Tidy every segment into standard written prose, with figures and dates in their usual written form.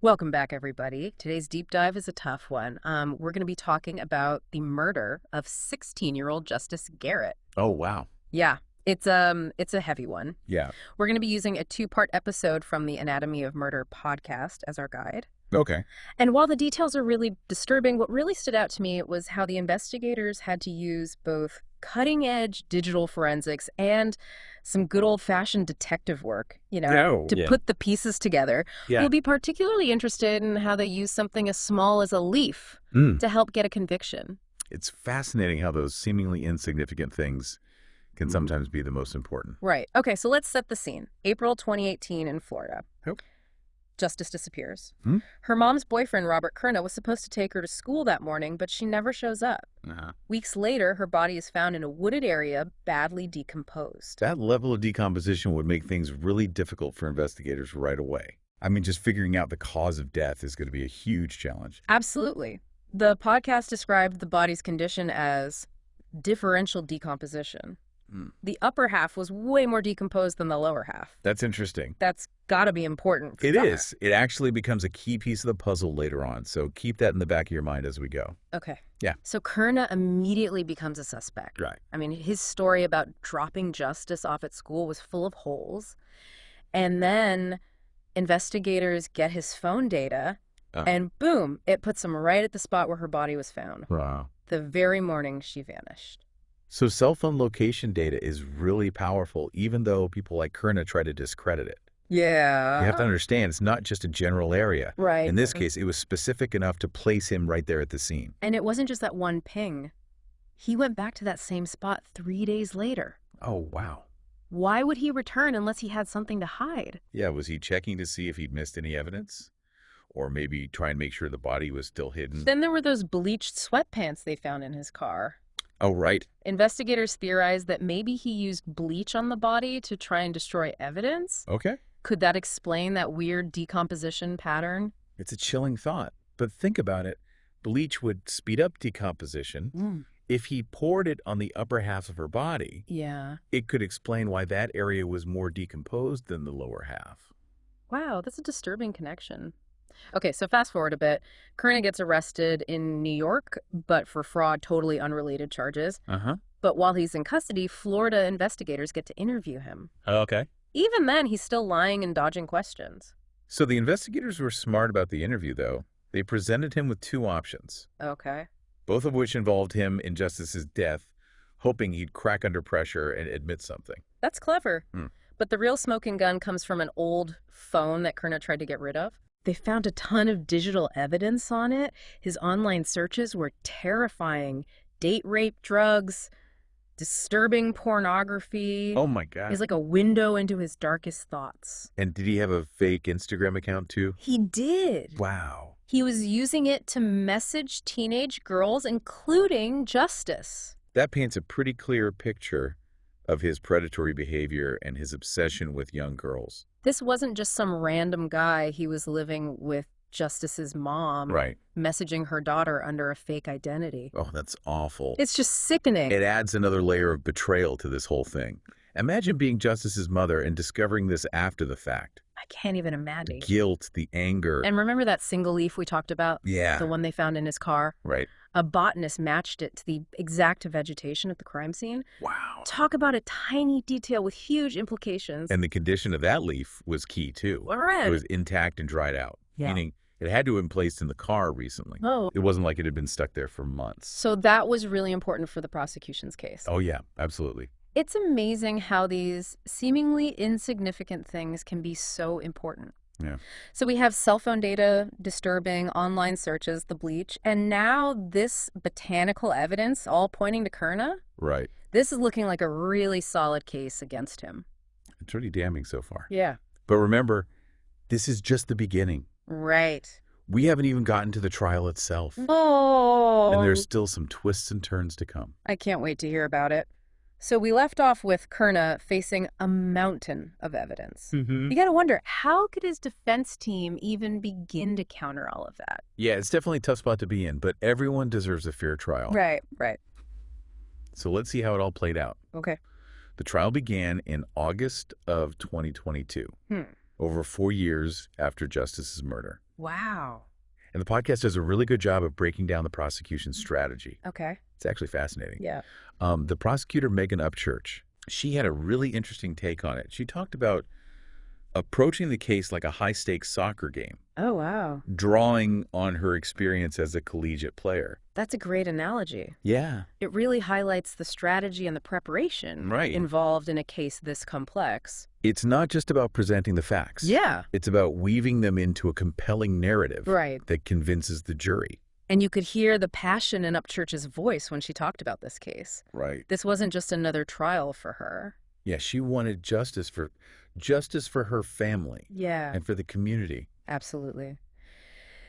Welcome back, everybody. Today's deep dive is a tough one. We're going to be talking about the murder of 16-year-old Justice Garrett. Oh, wow. Yeah, it's a heavy one. Yeah. We're going to be using a two-part episode from the Anatomy of Murder podcast as our guide. Okay. And while the details are really disturbing, what really stood out to me was how the investigators had to use both cutting-edge digital forensics and some good old-fashioned detective work, to put the pieces together. Yeah. We'll be particularly interested in how they use something as small as a leaf to help get a conviction. It's fascinating how those seemingly insignificant things can sometimes be the most important. Right. Okay, so let's set the scene. April 2018 in Florida. Okay. Justice disappears. Her mom's boyfriend, Robert Kerna, was supposed to take her to school that morning, but she never shows up. Weeks later, her body is found in a wooded area, badly decomposed. That level of decomposition would make things really difficult for investigators right away. I mean, just figuring out the cause of death is going to be a huge challenge. Absolutely. The podcast described the body's condition as differential decomposition. The upper half was way more decomposed than the lower half. That's interesting. That's got to be important. It is. It actually becomes a key piece of the puzzle later on, so keep that in the back of your mind as we go. Okay. Yeah. So Kerna immediately becomes a suspect. Right. I mean, his story about dropping Justice off at school was full of holes. And then investigators get his phone data, and boom, it puts him right at the spot where her body was found. Wow. The very morning she vanished. So cell phone location data is really powerful, even though people like Kerna try to discredit it. Yeah. You have to understand, it's not just a general area. Right. In this case, it was specific enough to place him right there at the scene. And it wasn't just that one ping. He went back to that same spot 3 days later. Oh, wow. Why would he return unless he had something to hide? Yeah, was he checking to see if he'd missed any evidence? Or maybe try and make sure the body was still hidden? Then there were those bleached sweatpants they found in his car. Oh, right. Investigators theorized that maybe he used bleach on the body to try and destroy evidence. Okay. Could that explain that weird decomposition pattern? It's a chilling thought. But think about it. Bleach would speed up decomposition. If he poured it on the upper half of her body, it could explain why that area was more decomposed than the lower half. Wow, that's a disturbing connection. Okay, so fast forward a bit. Kerna gets arrested in New York, but for fraud, totally unrelated charges. But while he's in custody, Florida investigators get to interview him. Okay. Even then, he's still lying and dodging questions. So the investigators were smart about the interview, though. They presented him with two options. Okay. Both of which involved him in Justice's death, hoping he'd crack under pressure and admit something. That's clever. But the real smoking gun comes from an old phone that Kerna tried to get rid of. They found a ton of digital evidence on it. His online searches were terrifying. Date rape drugs, disturbing pornography. Oh, my God. It's like a window into his darkest thoughts. And did he have a fake Instagram account, too? He did. Wow. He was using it to message teenage girls, including Justice. That paints a pretty clear picture of his predatory behavior and his obsession with young girls. This wasn't just some random guy he was living with Justice's mom, messaging her daughter under a fake identity. Oh, that's awful. It's just sickening. It adds another layer of betrayal to this whole thing. Imagine being Justice's mother and discovering this after the fact. I can't even imagine. The guilt, the anger. And remember that single leaf we talked about? Yeah. The one they found in his car? Right. A botanist matched it to the exact vegetation at the crime scene. Wow. Talk about a tiny detail with huge implications. And the condition of that leaf was key, too. Red. It was intact and dried out, meaning it had to have been placed in the car recently. Oh. It wasn't like it had been stuck there for months. So that was really important for the prosecution's case. Oh, yeah, absolutely. It's amazing how these seemingly insignificant things can be so important. Yeah. So we have cell phone data, disturbing online searches, the bleach, and now this botanical evidence all pointing to Kerna. Right. This is looking like a really solid case against him. It's pretty damning so far. Yeah. But remember, this is just the beginning. Right. We haven't even gotten to the trial itself. Oh. And there's still some twists and turns to come. I can't wait to hear about it. So we left off with Kerna facing a mountain of evidence. You got to wonder, how could his defense team even begin to counter all of that? Yeah, it's definitely a tough spot to be in, but everyone deserves a fair trial. Right. So let's see how it all played out. Okay. The trial began in August of 2022, over 4 years after Justice's murder. Wow. And the podcast does a really good job of breaking down the prosecution's strategy. Okay. It's actually fascinating. Yeah. The prosecutor, Megan Upchurch, she had a really interesting take on it. She talked about approaching the case like a high-stakes soccer game. Oh, wow. Drawing on her experience as a collegiate player. That's a great analogy. Yeah. It really highlights the strategy and the preparation involved in a case this complex. It's not just about presenting the facts. Yeah. It's about weaving them into a compelling narrative that convinces the jury. And you could hear the passion in Upchurch's voice when she talked about this case. Right. This wasn't just another trial for her. Yeah, she wanted justice for her family. Yeah. And for the community. Absolutely.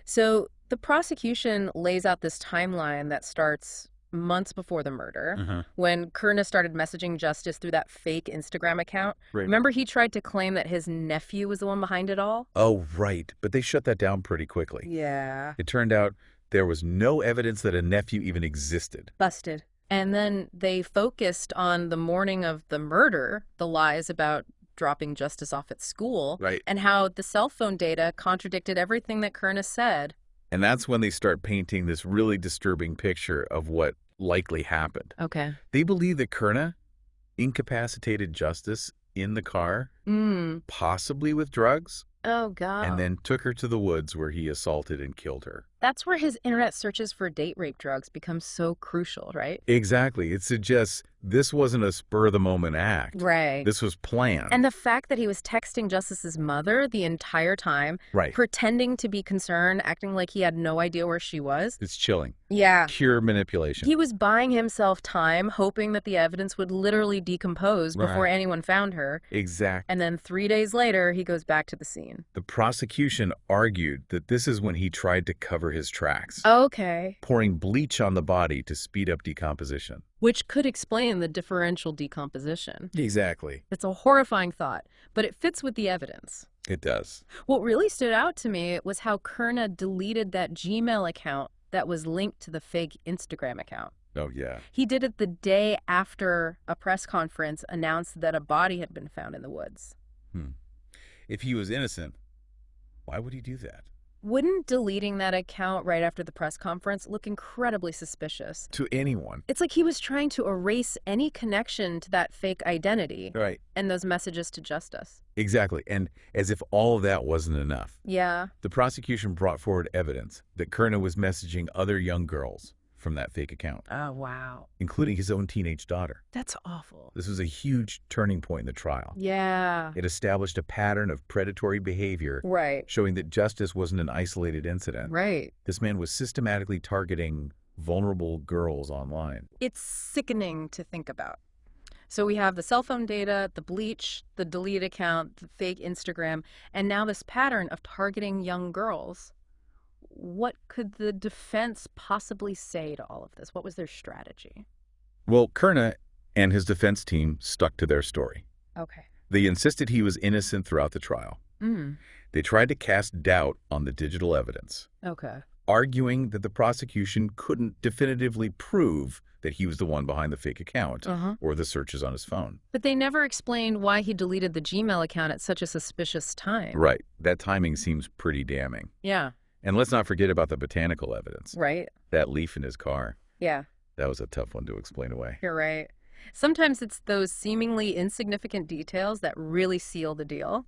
So the prosecution lays out this timeline that starts months before the murder, when Kerna started messaging Justice through that fake Instagram account. Right. Remember, he tried to claim that his nephew was the one behind it all? Oh, right. But they shut that down pretty quickly. Yeah. It turned out there was no evidence that a nephew even existed. Busted. And then they focused on the morning of the murder, the lies about dropping Justice off at school, and how the cell phone data contradicted everything that Kerna said. And that's when they start painting this really disturbing picture of what likely happened. Okay. They believe that Kerna incapacitated Justice in the car, possibly with drugs. Oh, God. And then took her to the woods where he assaulted and killed her. That's where his internet searches for date rape drugs become so crucial, right? Exactly. It suggests this wasn't a spur-of-the-moment act. Right. This was planned. And the fact that he was texting Justice's mother the entire time, pretending to be concerned, acting like he had no idea where she was. It's chilling. Yeah. Pure manipulation. He was buying himself time, hoping that the evidence would literally decompose before anyone found her. Exactly. And then 3 days later, he goes back to the scene. The prosecution argued that this is when he tried to cover his tracks. Okay. Pouring bleach on the body to speed up decomposition. Which could explain the differential decomposition. Exactly. It's a horrifying thought, but it fits with the evidence. It does. What really stood out to me was how Kerna deleted that Gmail account that was linked to the fake Instagram account. Oh, yeah. He did it the day after a press conference announced that a body had been found in the woods. If he was innocent, why would he do that? Wouldn't deleting that account right after the press conference look incredibly suspicious? To anyone. It's like he was trying to erase any connection to that fake identity. Right. And those messages to Justice. Exactly. And as if all of that wasn't enough. Yeah. The prosecution brought forward evidence that Kerna was messaging other young girls from that fake account. Oh, wow. Including his own teenage daughter. That's awful. This was a huge turning point in the trial. Yeah. It established a pattern of predatory behavior. Right. Showing that Justice wasn't an isolated incident. Right. This man was systematically targeting vulnerable girls online. It's sickening to think about. So we have the cell phone data, the bleach, the delete account, the fake Instagram, and now this pattern of targeting young girls. What could the defense possibly say to all of this? What was their strategy? Well, Kerna and his defense team stuck to their story. Okay. They insisted he was innocent throughout the trial. They tried to cast doubt on the digital evidence. Okay. Arguing that the prosecution couldn't definitively prove that he was the one behind the fake account or the searches on his phone. But they never explained why he deleted the Gmail account at such a suspicious time. Right. That timing seems pretty damning. Yeah. And let's not forget about the botanical evidence. Right. That leaf in his car. Yeah. That was a tough one to explain away. You're right. Sometimes it's those seemingly insignificant details that really seal the deal.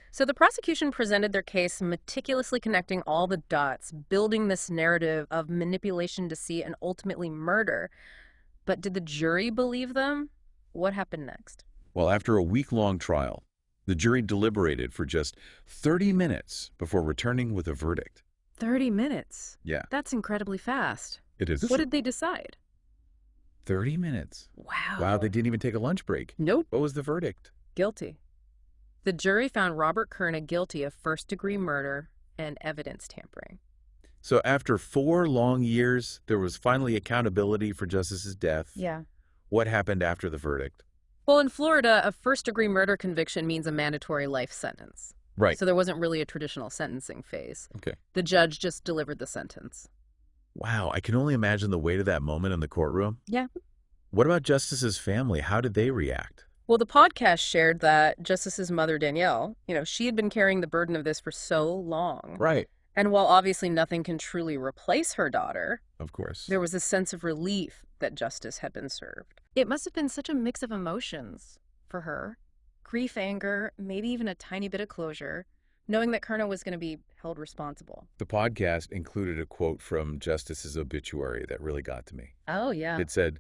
So the prosecution presented their case meticulously connecting all the dots, building this narrative of manipulation, deceit, and ultimately murder. But did the jury believe them? What happened next? Well, after a week-long trial, the jury deliberated for just 30 minutes before returning with a verdict. 30 minutes? Yeah. That's incredibly fast. It is. What did they decide? 30 minutes. Wow. Wow, they didn't even take a lunch break. Nope. What was the verdict? Guilty. The jury found Robert Kerna guilty of first-degree murder and evidence tampering. So after 4 long years, there was finally accountability for Justice's death. Yeah. What happened after the verdict? Well, in Florida, a first-degree murder conviction means a mandatory life sentence. Right. So there wasn't really a traditional sentencing phase. Okay. The judge just delivered the sentence. Wow, I can only imagine the weight of that moment in the courtroom. Yeah. What about Justice's family? How did they react? Well, the podcast shared that Justice's mother, Danielle, she had been carrying the burden of this for so long. Right. And while obviously nothing can truly replace her daughter, Of course. there was a sense of relief that justice had been served. It must have been such a mix of emotions for her. Grief, anger, maybe even a tiny bit of closure, knowing that Kerna was going to be held responsible. The podcast included a quote from Justice's obituary that really got to me. Oh, yeah. It said,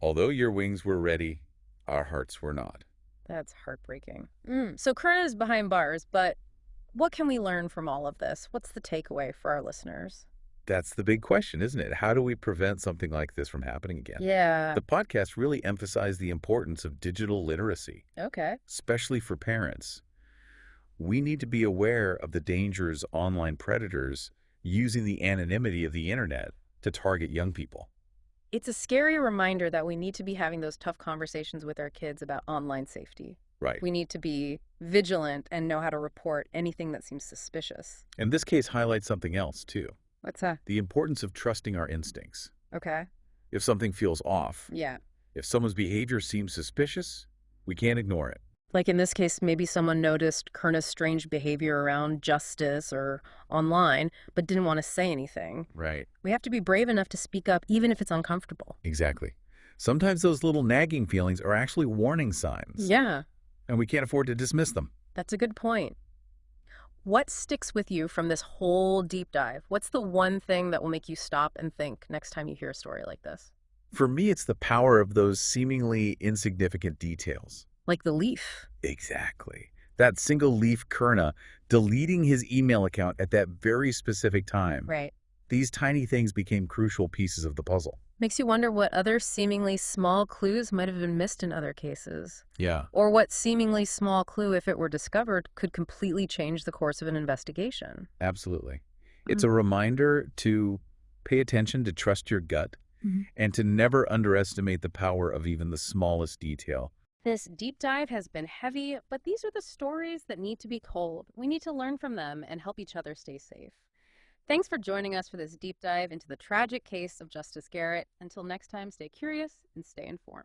"Although your wings were ready, our hearts were not." That's heartbreaking. So Kerna is behind bars, but what can we learn from all of this? What's the takeaway for our listeners? That's the big question, isn't it? How do we prevent something like this from happening again? Yeah. The podcast really emphasized the importance of digital literacy, Okay. especially for parents. We need to be aware of the dangers online predators using the anonymity of the internet to target young people. It's a scary reminder that we need to be having those tough conversations with our kids about online safety. Right. We need to be vigilant and know how to report anything that seems suspicious. And this case highlights something else, too. What's that? The importance of trusting our instincts. Okay. If something feels off, Yeah. if someone's behavior seems suspicious, we can't ignore it. Like in this case, maybe someone noticed Kerna's strange behavior around justice or online, but didn't want to say anything. Right. We have to be brave enough to speak up, even if it's uncomfortable. Exactly. Sometimes those little nagging feelings are actually warning signs. Yeah, And we can't afford to dismiss them. that's a good point. What sticks with you from this whole deep dive? What's the one thing that will make you stop and think next time you hear a story like this? For me, it's the power of those seemingly insignificant details. Like the leaf. Exactly. That single leaf Kerna deleting his email account at that very specific time. Right. These tiny things became crucial pieces of the puzzle. Makes you wonder what other seemingly small clues might have been missed in other cases. Yeah. Or what seemingly small clue, if it were discovered, could completely change the course of an investigation. Absolutely. It's a reminder to pay attention, to trust your gut, and to never underestimate the power of even the smallest detail. This deep dive has been heavy, but these are the stories that need to be told. We need to learn from them and help each other stay safe. Thanks for joining us for this deep dive into the tragic case of Justice Garrett. Until next time, stay curious and stay informed.